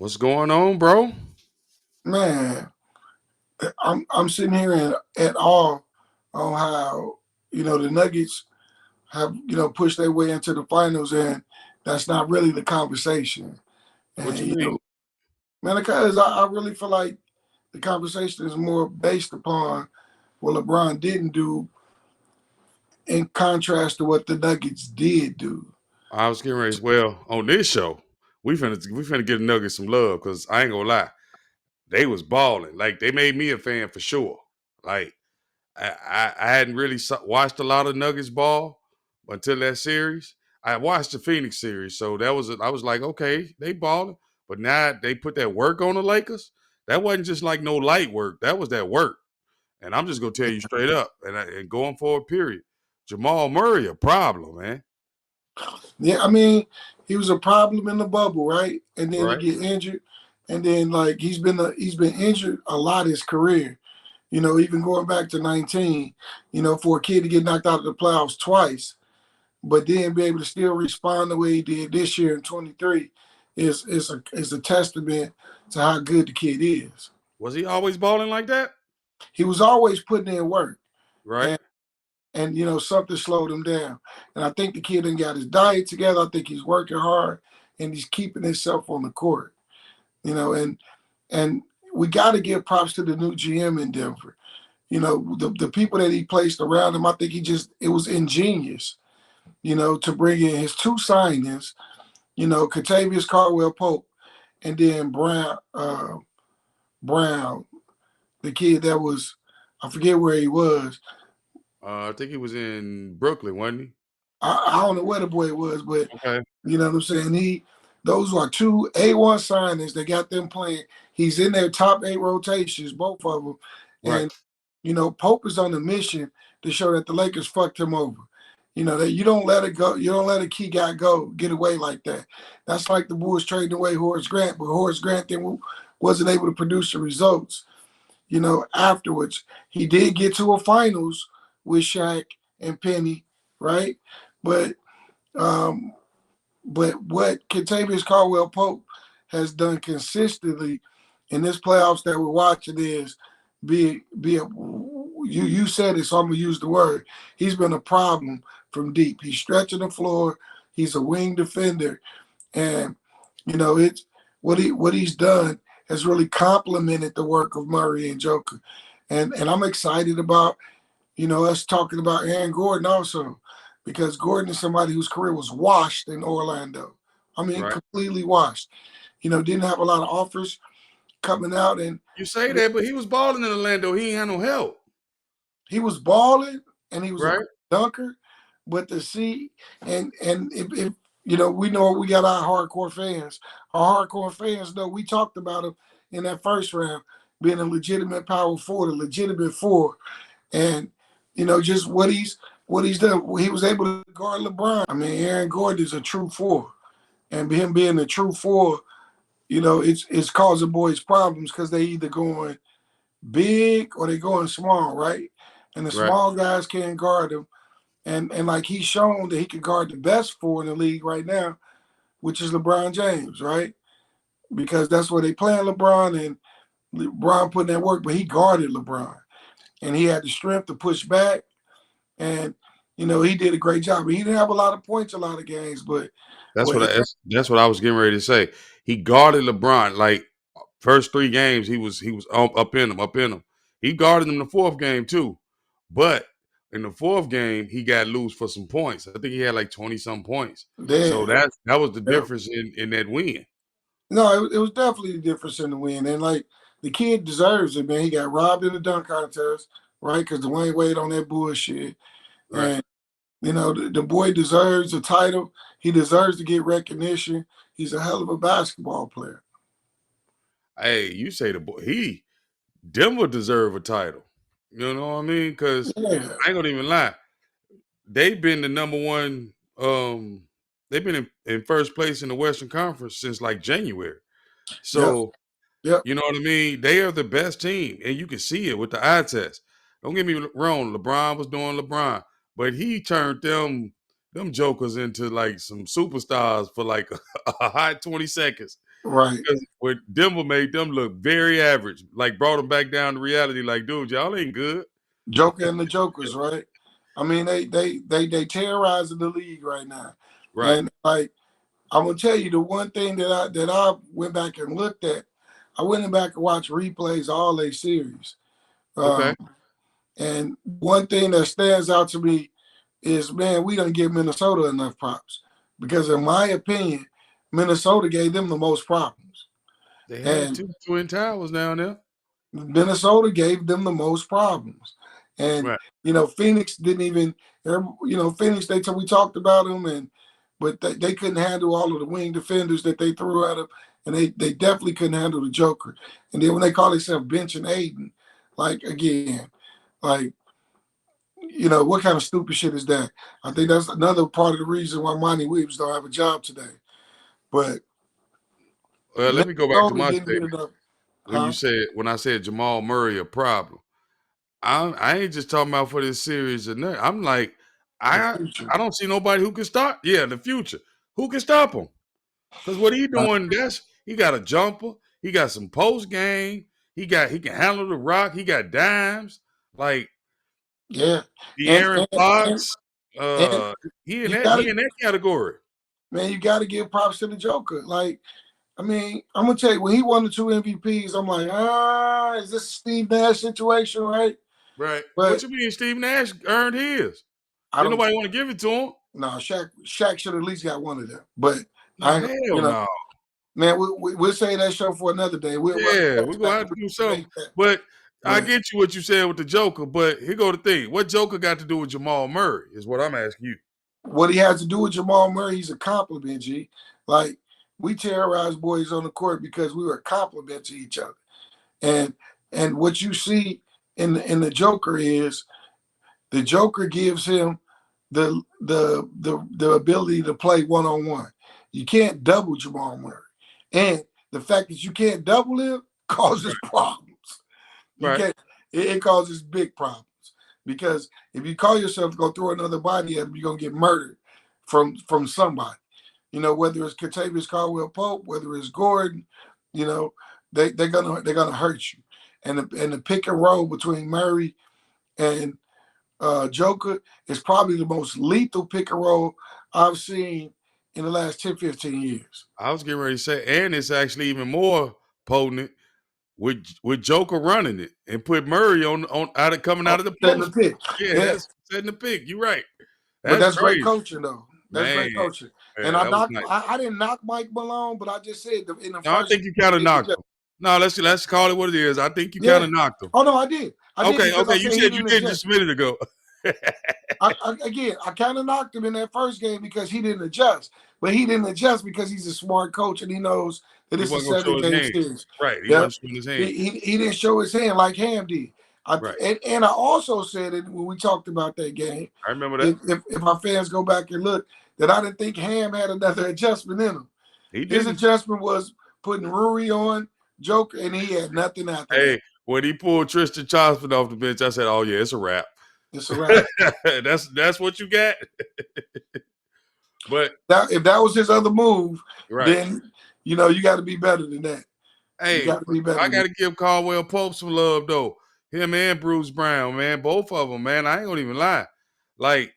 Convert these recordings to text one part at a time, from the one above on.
What's going on, bro? Man, I'm sitting here at awe on how the Nuggets have pushed their way into the finals, and that's not really the conversation. What And you mean? man, because I really feel like the conversation is more based upon what LeBron didn't do in contrast to what the Nuggets did do. I was getting ready. Well, on this show, we finna give the Nuggets some love because I ain't gonna lie, they was balling. Like they made me a fan for sure. Like I hadn't really watched a lot of Nuggets ball until that series. I watched the Phoenix series, so I was like, okay, they balling. But now they put that work on the Lakers. That wasn't just like no light work. That was that work. And I'm just gonna tell you straight up, and going forward, period. Jamal Murray, a problem, man. Yeah, I mean, he was a problem in the bubble, right? And then he Right, get injured, and then like he's been injured a lot his career. Even going back to 19, for a kid to get knocked out of the playoffs twice, but then be able to still respond the way he did this year in 23 is a testament to how good the kid is. was he always balling like that? He was always putting in work, Right. and something slowed him down. And I think the kid done got his diet together. I think he's working hard and he's keeping himself on the court. And we got to give props to the new GM in Denver. The people that he placed around him, I think it was ingenious, to bring in his two signings, Contavious Caldwell Pope and then Brown, the kid that was, I forget where he was. I think he was in Brooklyn, wasn't he? I don't know where the boy was, but Okay. you know what I'm saying? Those are two A1 signings. They got them playing. He's in their top 8 rotations, both of them. Right. And Pope is on a mission to show that the Lakers fucked him over. That you don't let it go. You don't let a key guy get away like that. That's like the Bulls trading away Horace Grant, but Horace Grant then wasn't able to produce the results. Afterwards, he did get to a finals with Shaq and Penny, right? But um, but what Kentavious Caldwell Pope has done consistently in this playoffs that we're watching is you said it, so I'm gonna use the word. He's been a problem from deep. He's stretching the floor. He's a wing defender, and it's what he's done has really complemented the work of Murray and Joker, and I'm excited about us talking about Aaron Gordon also, because Gordon is somebody whose career was washed in Orlando. I mean, Right. completely washed. Didn't have a lot of offers coming out, and You say that, but he was balling in Orlando. He ain't had no help. he was balling, and he was a Right. great dunker. But to see, and if we know we got our hardcore fans. Our hardcore fans know we talked about him in that first round being a legitimate power forward, a legitimate four, and just what he's done. He was able to guard LeBron. I mean, Aaron Gordon is a true four, and him being a true four, it's causing boys problems because they either going big or they going small, right? And the Right. small guys can't guard him. And like he's shown that he can guard the best four in the league right now, which is LeBron James, right? Because that's where they playing LeBron, and LeBron putting that work, but he guarded LeBron. And he had the strength to push back. And he did a great job. He didn't have a lot of points, a lot of games, but That's what what that's what I was getting ready to say. He guarded LeBron like first 3 games. He was up in him, up in him. He guarded him the fourth game too, but in the fourth game he got loose for some points. I think he had like 20 some points. So yeah, that was the yeah. difference in that win. No, it was definitely the difference in the win. And like the kid deserves it, man. He got robbed in the dunk contest, right? Because Dwayne Wade on that bullshit. Right. And the boy deserves a title. He deserves to get recognition. He's a hell of a basketball player. Hey, you say the boy he Denver deserve a title. You know what I mean? Because Yeah. I ain't gonna even lie. They've been the number one. They've been in first place in the Western Conference since like January. Yep. So Yep. you know what I mean. They are the best team, and you can see it with the eye test. Don't get me wrong. LeBron was doing LeBron, but he turned them jokers into like some superstars for like a hot 20 seconds. Right. Because what Denver made them look very average, like brought them back down to reality. Like, dude, y'all ain't good. Joker and the Jokers, right? I mean, they terrorizing the league right now. Right. And like I'm gonna tell you the one thing that I went back and looked at, I went back and watched replays of all their series. Okay. And one thing that stands out to me is, man, we don't give Minnesota enough props. Because in my opinion, Minnesota gave them the most problems. They had two Twin Towers down there. Minnesota gave them the most problems. And right. Phoenix didn't even, Phoenix, we talked about them, but they couldn't handle all of the wing defenders that they threw at them, and they definitely couldn't handle the Joker. And then when they call themselves benching Aiden, like again, like what kind of stupid shit is that? I think that's another part of the reason why Monty Williams don't have a job today. But let me go back to my statement. When I said Jamal Murray a problem, I ain't just talking about for this series or nothing. I'm like, I don't see nobody who can stop. Yeah, the future. Who can stop him? Because what he doing, he got a jumper, he got some post game, he can handle the rock, he got dimes, like De'Aaron Fox. He in that category. Man, you got to give props to the Joker. Like, I mean, I'm gonna tell you, when he won the 2 MVPs, I'm like, is this a Steve Nash situation, right? Right. But what you mean Steve Nash earned his? Didn't nobody want to give it to him? No, Shaq should at least got one of them. But no. Man, we'll say that show for another day. We're gonna have to do something. But I get you what you said with the Joker, but here go the thing. What Joker got to do with Jamal Murray is what I'm asking you. What he has to do with Jamal Murray, he's a compliment, G. Like, we terrorize boys on the court because we were a compliment to each other. And what you see in the Joker is the Joker gives him the ability to play one-on-one. You can't double Jamal Murray. And the fact that you can't double him causes problems. It causes big problems. Because if you call yourself to go throw another body at him, you're going to get murdered from somebody. Whether it's Kentavious Caldwell-Pope, whether it's Gordon, they're gonna hurt you. And the pick and roll between Murray and Joker is probably the most lethal pick and roll I've seen in the last 10, 15 years. I was getting ready to say, and it's actually even more potent with Joker running it and put Murray coming out of the post. Pick. That's setting the pick. You're right. But that's great coaching, though. That's great coaching. And I didn't knock Mike Malone, but I just said in the first. I think you kind of knocked him. No, let's call it what it is. I think you kind of knocked him. Oh no, I did. Okay. You said you did just a minute ago. I kind of knocked him in that first game because he didn't adjust. But he didn't adjust because he's a smart coach and he knows that it's a 7-game series. Right. He wasn't showing his hand. He didn't show his hand like Ham did. And I also said it when we talked about that game. I remember that. If my fans go back and look, that I didn't think Ham had another adjustment in him. His adjustment was putting Rui on Joker, and he had nothing after that. When he pulled Tristan Thompson off the bench, I said, "Oh yeah, it's a wrap." It's a wrap. that's what you got. But if that was his other move, then you got to be better than that. Hey, I got to give Caldwell-Pope some love though. Him and Bruce Brown, man, both of them, man. I ain't gonna even lie. Like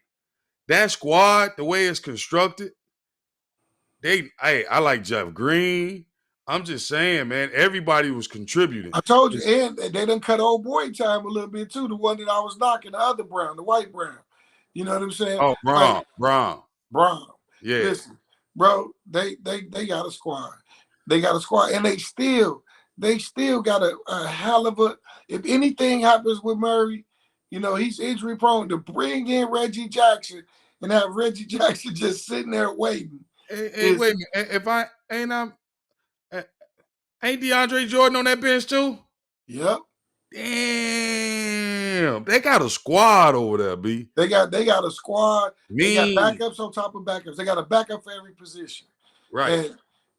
that squad, the way it's constructed, I like Jeff Green. I'm just saying, man, everybody was contributing. I told you, and they done cut old boy time a little bit too. The one that I was knocking, the other Brown, the white Brown. You know what I'm saying? Oh, Brown. Yeah. Listen, bro, they got a squad. They got a squad, and they still got a hell of a. If anything happens with Murray, he's injury prone. To bring in Reggie Jackson and have Reggie Jackson just sitting there waiting. Hey, wait a minute. If I ain't DeAndre Jordan on that bench too? Yep. Damn, they got a squad over there, B. They got a squad. They got backups on top of backups. They got a backup for every position. Right.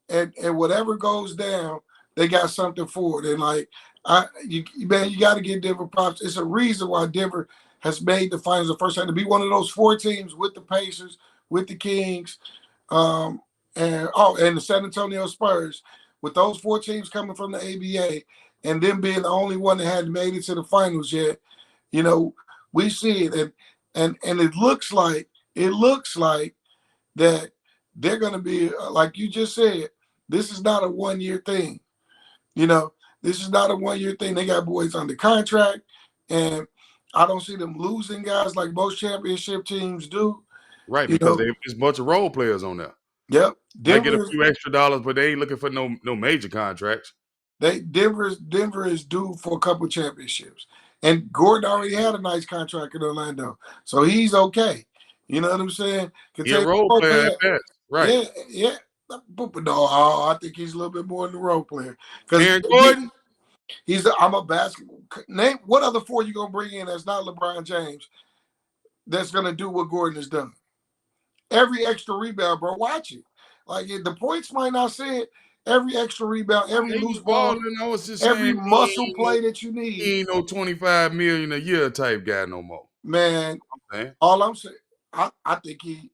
And whatever goes down, they got something for it. And like, you got to give Denver props. It's a reason why Denver has made the finals the first time, to be one of those 4 teams with the Pacers, with the Kings, and the San Antonio Spurs. with those 4 teams coming from the ABA and them being the only one that hadn't made it to the finals yet, you know, we see it, and it looks like that they're going to be like you just said. This is not a 1-year thing, you know. This is not a 1-year thing. They got boys under contract, and I don't see them losing guys like most championship teams do. Right, because there's a bunch of role players on there. Yep, they get a few extra dollars, but they ain't looking for no major contracts. Denver is due for a couple of championships. And Gordon already had a nice contract in Orlando, so he's okay. You know what I'm saying? He's a role player at best. Right. Yeah. But no, I think he's a little bit more than a role player. Aaron Gordon? I'm a basketball. Name what other 4 you going to bring in that's not LeBron James that's going to do what Gordon has done? Every extra rebound, bro, watch it. Like, the points might not say it. Every extra rebound, every loose ball, every muscle play that you need. He ain't no $25 million a year type guy no more. Man, all I'm saying, I think he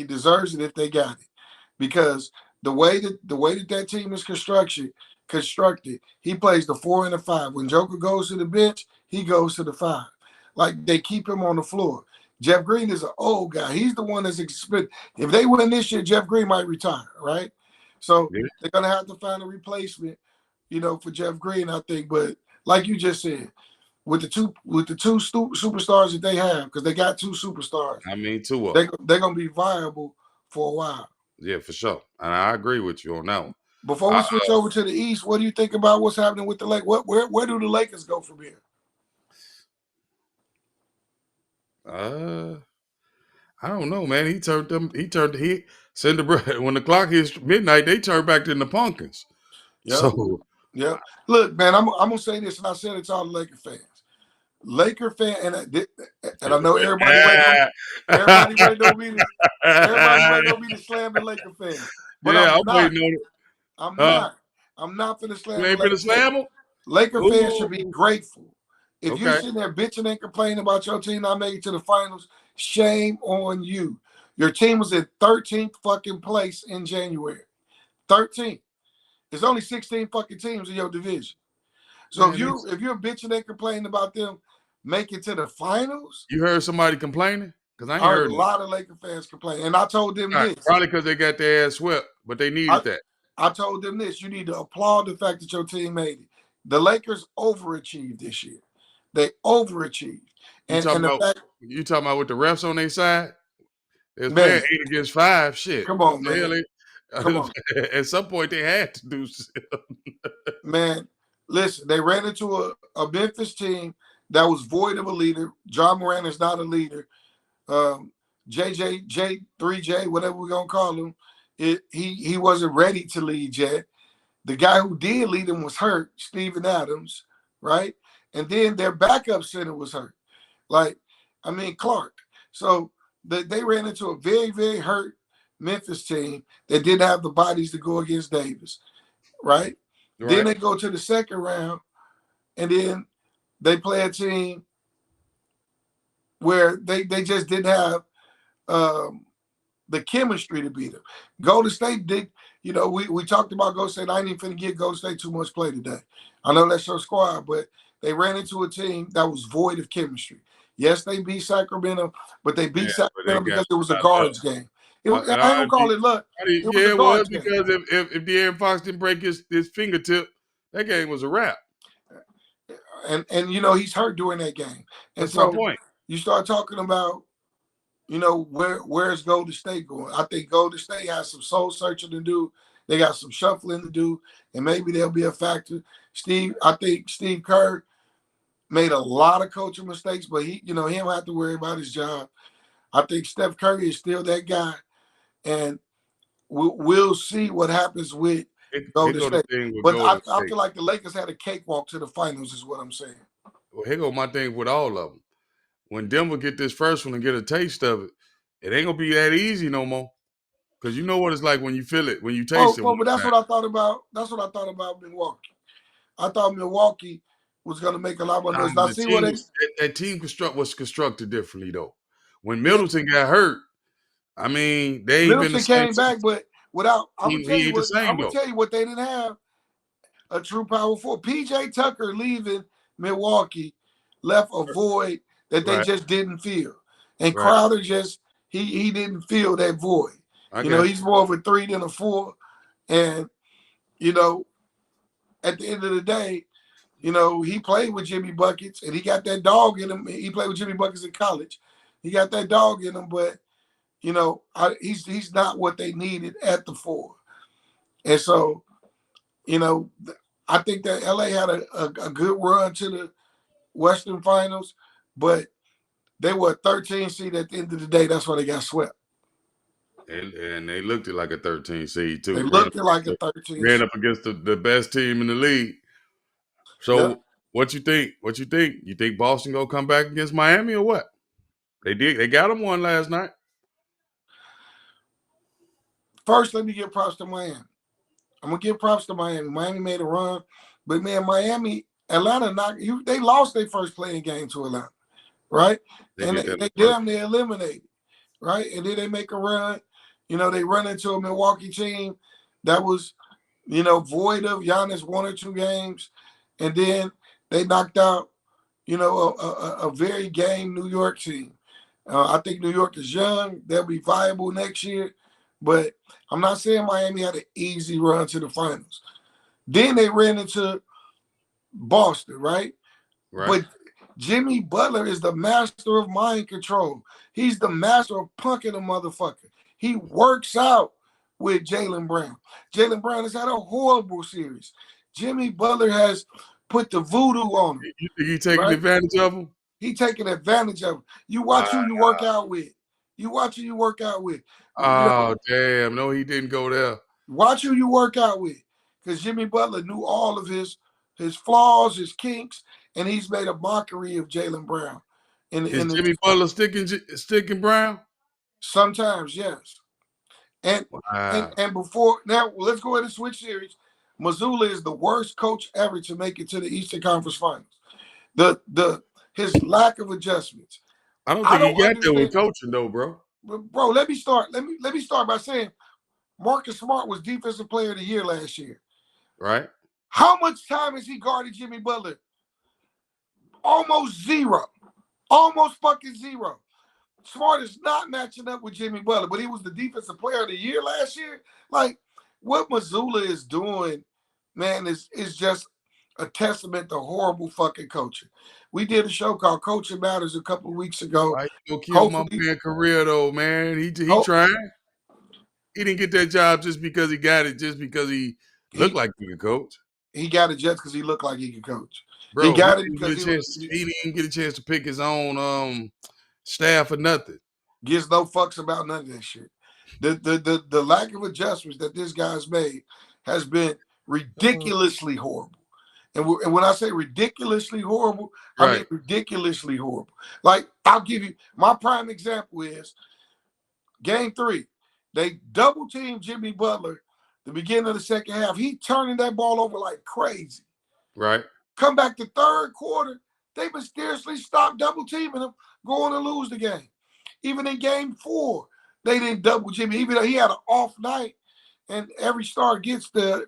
deserves it if they got it, because the way that team is constructed, he plays the 4 and the 5. When Joker goes to the bench, he goes to the 5. Like, they keep him on the floor. Jeff Green is an old guy. He's the one that's expected. If they win this year, Jeff Green might retire, right? So they're gonna have to find a replacement, you know, for Jeff Green, I think. But like you just said, with the two superstars that they have, because they got 2 superstars. I mean, 2 of them. They're gonna be viable for a while. Yeah, for sure. And I agree with you on that one. Before we switch over to the East, what do you think about what's happening with the Lakers? Where do the Lakers go from here? I don't know, man. He said when the clock hits midnight, they turn back to the Pumpkins. Yep. So yeah. Look, man, I'm gonna say this, and I said it to all the Laker fans. And I know everybody waiting on me to slam the Laker fans. But yeah, I'm waiting on it. I'm not finna slam. You ain't finna slam them? Laker fans should be grateful. If you're sitting there bitching and complaining about your team not making it to the finals, shame on you. Your team was in 13th fucking place in January. 13th. There's only 16 fucking teams in your division. So if you're bitching and complaining about them making to the finals, you heard somebody complaining? Because I heard a lot of Laker fans complain, and I told them this. Probably because they got their ass swept, but they needed that. I told them this: you need to applaud the fact that your team made it. The Lakers overachieved this year. They overachieved. You talking about with the refs on their side? It's playing 8 against 5. Shit. Come on, man. Come on. At some point, they had to do something. Man, listen, they ran into a Memphis team that was void of a leader. John Moran is not a leader. J3J, whatever we're going to call him, he wasn't ready to lead yet. The guy who did lead him was hurt, Steven Adams, right? And then their backup center was hurt. Clark. So they ran into a very, very hurt Memphis team that didn't have the bodies to go against Davis, right? Then they go to the second round, and then they play a team where they just didn't have the chemistry to beat them. Golden State did, we talked about Golden State. I ain't even finna give Golden State too much play today. I know that's your squad, but they ran into a team that was void of chemistry. Yes, they beat Sacramento, but they beat Sacramento because it was a guards game. I don't call it luck. It was because if De'Aaron Fox didn't break his fingertip, that game was a wrap. And he's hurt during that game. And that's my point. You start talking about, where's Golden State going? I think Golden State has some soul searching to do. They got some shuffling to do, and maybe they'll be a factor. I think Steve Kerr made a lot of coaching mistakes, but he don't have to worry about his job. I think Steph Curry is still that guy, and we'll see what happens with Golden State. But I feel like the Lakers had a cakewalk to the finals, is what I'm saying. Well, here go my thing with all of them. When Denver get this first one and get a taste of it, it ain't gonna be that easy no more. Because you know what it's like when you feel it, when you taste it. But that's what I thought about. That's what I thought about Milwaukee. I thought Milwaukee was going to make a lot more noise. That team was constructed differently though. When Middleton got hurt, they Middleton came back, but without, I'm He ain't the same gonna though. tell you what they didn't have: a true power forward. PJ Tucker leaving Milwaukee left a void that they Right. just didn't fill, and Right. Crowder just he didn't fill that void. I You know, got he's more of a 3 than a 4, and you know, at the end of the day, you know, he played with Jimmy Buckets and he got that dog in him. He played with Jimmy Buckets in college. He got that dog in him, but you know, he's not what they needed at the 4. And so, you know, I think that LA had a good run to the Western Finals, but they were a 13 seed at the end of the day. That's why they got swept. and they looked it like a 13 seed They too. looked like a 13 Ran seed. up against the best team in the league. Yep. So what you think? What you think? You think Boston gonna come back against Miami or what? They did. They got them one last night. First, let me give props to Miami. I'm gonna give props to Miami. Miami made a run, but man, Atlanta knocked you. They lost their first playing game to Atlanta, right? They And did that they first. damn near eliminated, right? And then they make a run. You know, they run into a Milwaukee team that was, you know, void of Giannis 1 or 2 games, and then they knocked out, you know, a very game New York team. I think New York is young; they'll be viable next year, but I'm not saying Miami had an easy run to the finals. Then they ran into Boston, right? Right. But Jimmy Butler is the master of mind control. He's the master of punking a motherfucker. He works out with Jaylen Brown. Jaylen Brown has had a horrible series. Jimmy Butler has put the voodoo on him, You think he taking right? advantage of them? He taking advantage of him. You watch who Wow. you work out with. You watch who you work out with. You know, Oh damn! No, he didn't go there. watch who you work out with. Because Jimmy Butler knew all of his flaws, his kinks, and he's made a mockery of Jaylen Brown. Is And Jimmy Butler sticking Brown? sometimes, yes. And Wow. before now, let's go ahead and switch series. Mazzulla is the worst coach ever to make it to the Eastern Conference Finals. His lack of adjustments. I don't I think he don't got there with understand. coaching though, bro. Bro, let me start. Let me start by saying Marcus Smart was Defensive Player of the Year last year. Right. How much time has he guarded Jimmy Butler? Almost zero. Almost fucking zero. Smart is not matching up with Jimmy Butler, but he was the Defensive Player of the Year last year. Like, what Mazzulla is doing, man, is just a testament to horrible fucking coaching. We did a show called Coaching Matters a couple of weeks ago. Why you gonna kill my Hopefully, man's career though, man? He trying. He didn't get that job just because he got it, just because he looked he like he could coach. he got it just because he looked like he could coach. He Bro, got it because he didn't even get a chance to pick his own staff or nothing. gives no fucks about none of that shit. The lack of adjustments that this guy's made has been ridiculously horrible. And when I say ridiculously horrible, I mean Right. ridiculously horrible. Like, I'll give you my prime example is game 3. They double teamed Jimmy Butler the beginning of the second half. He turning that ball over like crazy. Right. Come back to third quarter, they mysteriously stopped double teaming him, going to lose the game. Even in game 4, they didn't double Jimmy, even though he had an off night, and every star gets the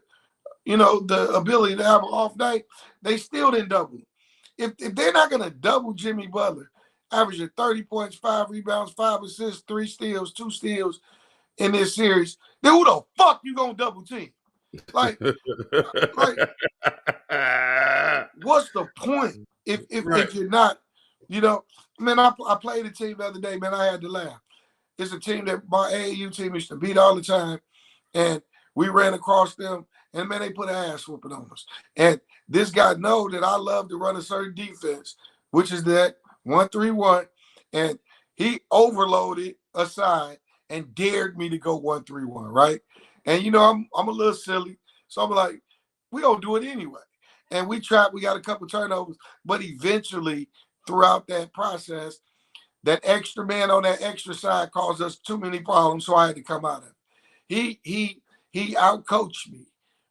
ability to have an off night. They still didn't double him. If they're not gonna double Jimmy Butler, averaging 30 points, 5 rebounds, 5 assists, 3 steals, 2 steals in this series, then who the fuck you gonna double team? Like, what's the point if you're not, man, I played a team the other day, man, I had to laugh. It's a team that my AAU team used to beat all the time, and we ran across them, and man, they put an ass whooping on us. And this guy know that I love to run a certain defense, which is that 1-3-1, and he overloaded a side and dared me to go 1-3-1, right? And I'm a little silly, so I'm like, we gonna do it anyway. And we got a couple turnovers, but eventually throughout that process, that extra man on that extra side caused us too many problems, so I had to come out of it. He outcoached me,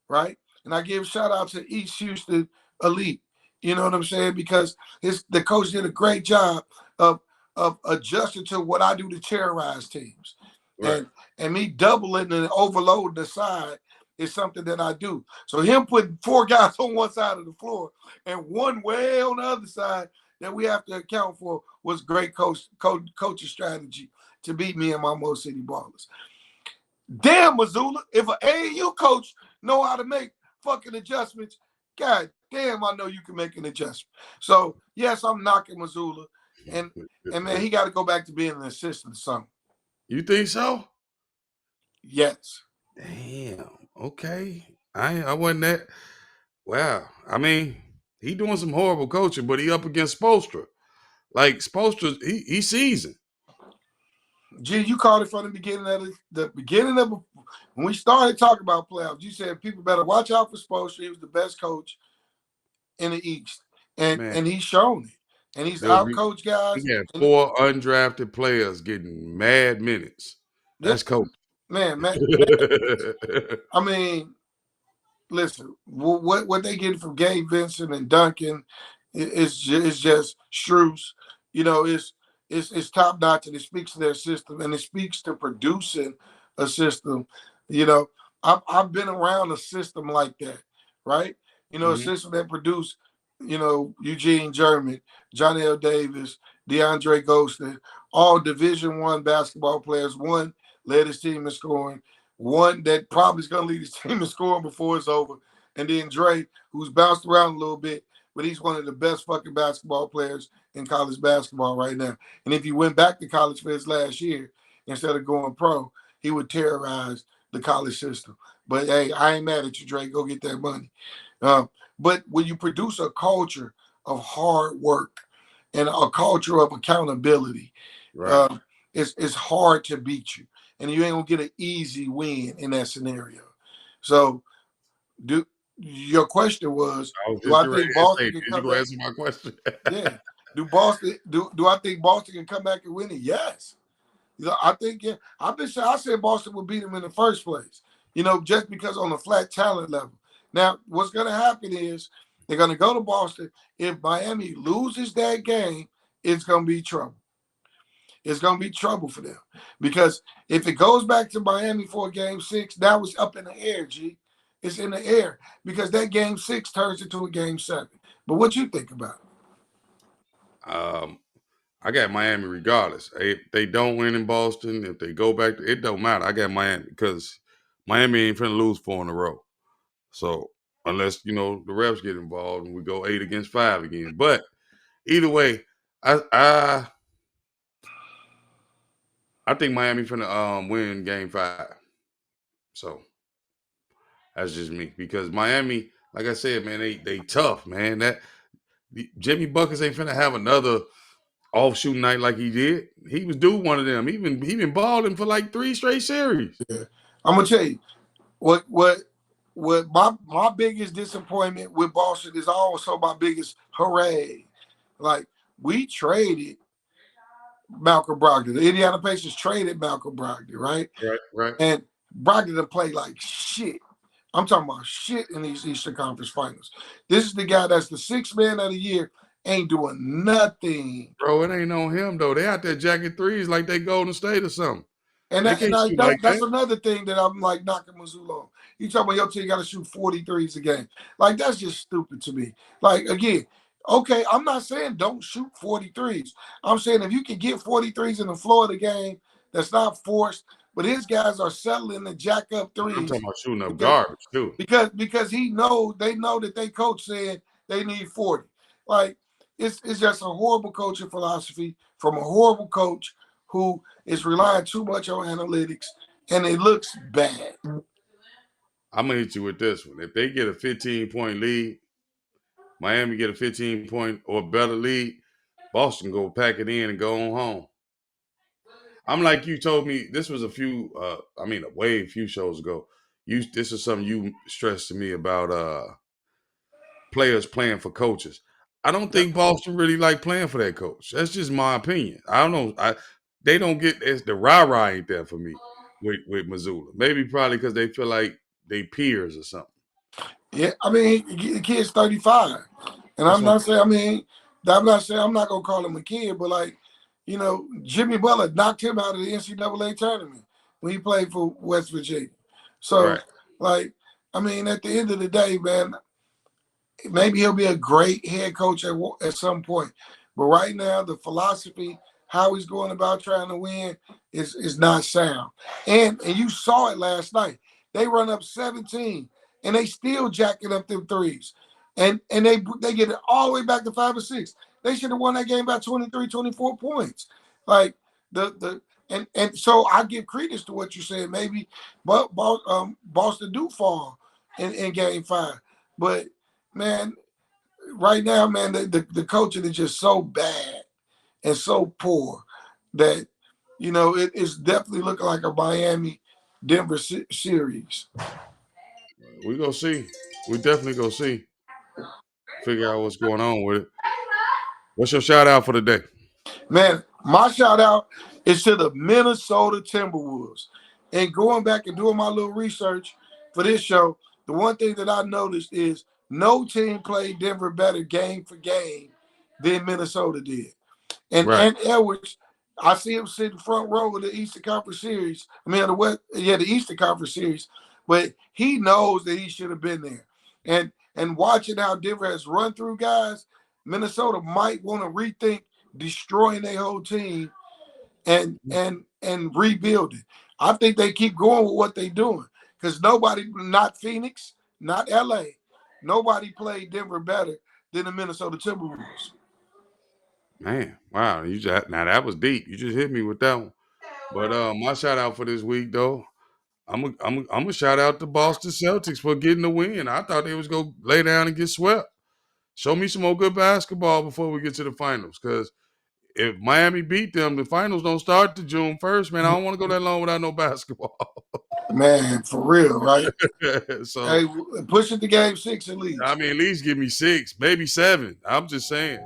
right? And I give shout out to East Houston Elite. You know what I'm saying? Because the coach did a great job of adjusting to what I do to terrorize teams. Right. And me doubling and overloading the side is something that I do. So him putting 4 guys on one side of the floor and one way on the other side that we have to account for was great coaching strategy to beat me and my Mo City Ballers. Damn, Missoula, if an AAU coach know how to make fucking adjustments, God damn, I know you can make an adjustment. So yes, I'm knocking Missoula, and man, he got to go back to being an assistant or something. You think so? Yes. Damn. Okay. I wasn't that. Wow. I mean, he doing some horrible coaching, but he up against Spoelstra. Like Spoelstra, he seasoned. Gee, you called it from the beginning of when we started talking about playoffs. You said people better watch out for Spoelstra. He was the best coach in the East, and he's shown it. And he's out-coached guys. He had 4 undrafted players getting mad minutes. That's coach. Man. I mean, listen, what they get from Gabe Vincent and Duncan is just Strus. You know, it's top notch, and it speaks to their system, and it speaks to producing a system. You know, I've been around a system like that, right? You know, a system that produced, you know, Eugene German, Johnny L. Davis, DeAndre Ghostin, all Division I basketball players. One led his team in scoring. One that probably is going to lead his team in scoring before it's over. And then Dre, who's bounced around a little bit, but he's one of the best fucking basketball players in college basketball right now. And if he went back to college for his last year, instead of going pro, he would terrorize the college system. But, hey, I ain't mad at you, Dre. Go get that money. But when you produce a culture of hard work and a culture of accountability, right. It's hard to beat you. And you ain't going to get an easy win in that scenario. So, your question was, do I think Boston can come back? Answer my question? Yeah. Do I think Boston can come back and win it? Yes. You know, I think, yeah. I said Boston would beat them in the first place, you know, just because on a flat talent level. Now, what's going to happen is they're going to go to Boston. If Miami loses that game, it's going to be trouble. It's going to be trouble for them. Because if it goes back to Miami for Game 6, that was up in the air, G. It's in the air because that Game 6 turns into a Game 7. But what you think about it? I got Miami regardless. If they don't win in Boston, if they go back, it don't matter. I got Miami because Miami ain't finna lose 4 in a row. So unless, you know, the refs get involved and we go 8 against 5 again. But either way, I think Miami finna win Game 5. So that's just me because Miami, like I said, man, they tough, man. That Jimmy Buckets ain't finna have another off shooting night like he did. He was due one of them. He been balling for like 3 straight series. Yeah. I'm gonna tell you what my biggest disappointment with Boston is also my biggest hooray. Like, we traded Malcolm Brogdon. The Indiana Pacers traded Malcolm Brogdon, right? Right. And Brogdon done played like shit. I'm talking about shit in these Eastern Conference Finals. This is the guy that's the 6th man of the year, ain't doing nothing. Bro, it ain't on him, though. They out there jacking threes like they Golden State or something. And that's another thing that I'm like knocking Missoula on. You talking about your team got to shoot 40 threes a game. Like, that's just stupid to me. Like, again, okay, I'm not saying don't shoot 40 threes. I'm saying if you can get 40 threes in the floor of the game, that's not forced. But his guys are settling to jack up threes. I'm talking about shooting up garbage, too. Because they know that they coach said they need 40. Like, it's just a horrible coaching philosophy from a horrible coach who is relying too much on analytics, and it looks bad. I'm going to hit you with this one. If they get a 15-point lead, Miami get a 15-point or better lead, Boston go pack it in and go on home. I'm like you told me, this was a few shows ago. This is something you stressed to me about players playing for coaches. I don't think Boston really like playing for that coach. That's just my opinion. I don't know. They don't get the rah-rah ain't there for me with Missoula. Maybe probably because they feel like they peers or something. Yeah, I mean, the kid's 35. And I'm not saying I'm not gonna call him a kid, but like, you know, Jimmy Butler knocked him out of the NCAA tournament. when he played for West Virginia. So, Right. like, I mean, at the end of the day, man, maybe he'll be a great head coach at some point. But right now, the philosophy, how he's going about trying to win, is not sound. And you saw it last night. They run up 17, and they still jacking up them threes. And they get it all the way back to 5 or 6. They should have won that game by 23, 24 points. Like the and so I give credence to what you said. Maybe Boston do fall in game 5. But man, right now, man, the coaching is just so bad and so poor that it's definitely looking like a Miami Denver series. We go see. We definitely go see. Figure out what's going on with it. What's your shout out for the day? Man, my shout out is to the Minnesota Timberwolves. And going back and doing my little research for this show, the one thing that I noticed is no team played Denver better game for game than Minnesota did. And Right. Ant Edwards, I see him sitting front row of the Eastern Conference Series. I mean, the Eastern Conference Series, but he knows that he should have been there. And watching how Denver has run through guys, Minnesota might want to rethink destroying their whole team and rebuild it. I think they keep going with what they're doing because nobody, not Phoenix, not LA, nobody played Denver better than the Minnesota Timberwolves. Man, wow. Now that was deep. You just hit me with that one. But my shout out for this week though, I'm a shout out to Boston Celtics for getting the win. I thought they was gonna lay down and get swept. Show me some more good basketball before we get to the finals. Because if Miami beat them, the finals don't start to June 1st, man. I don't want to go that long without no basketball. Man, for real, right? So Hey, push it to game 6 at least. I mean, at least give me 6, maybe 7. I'm just saying.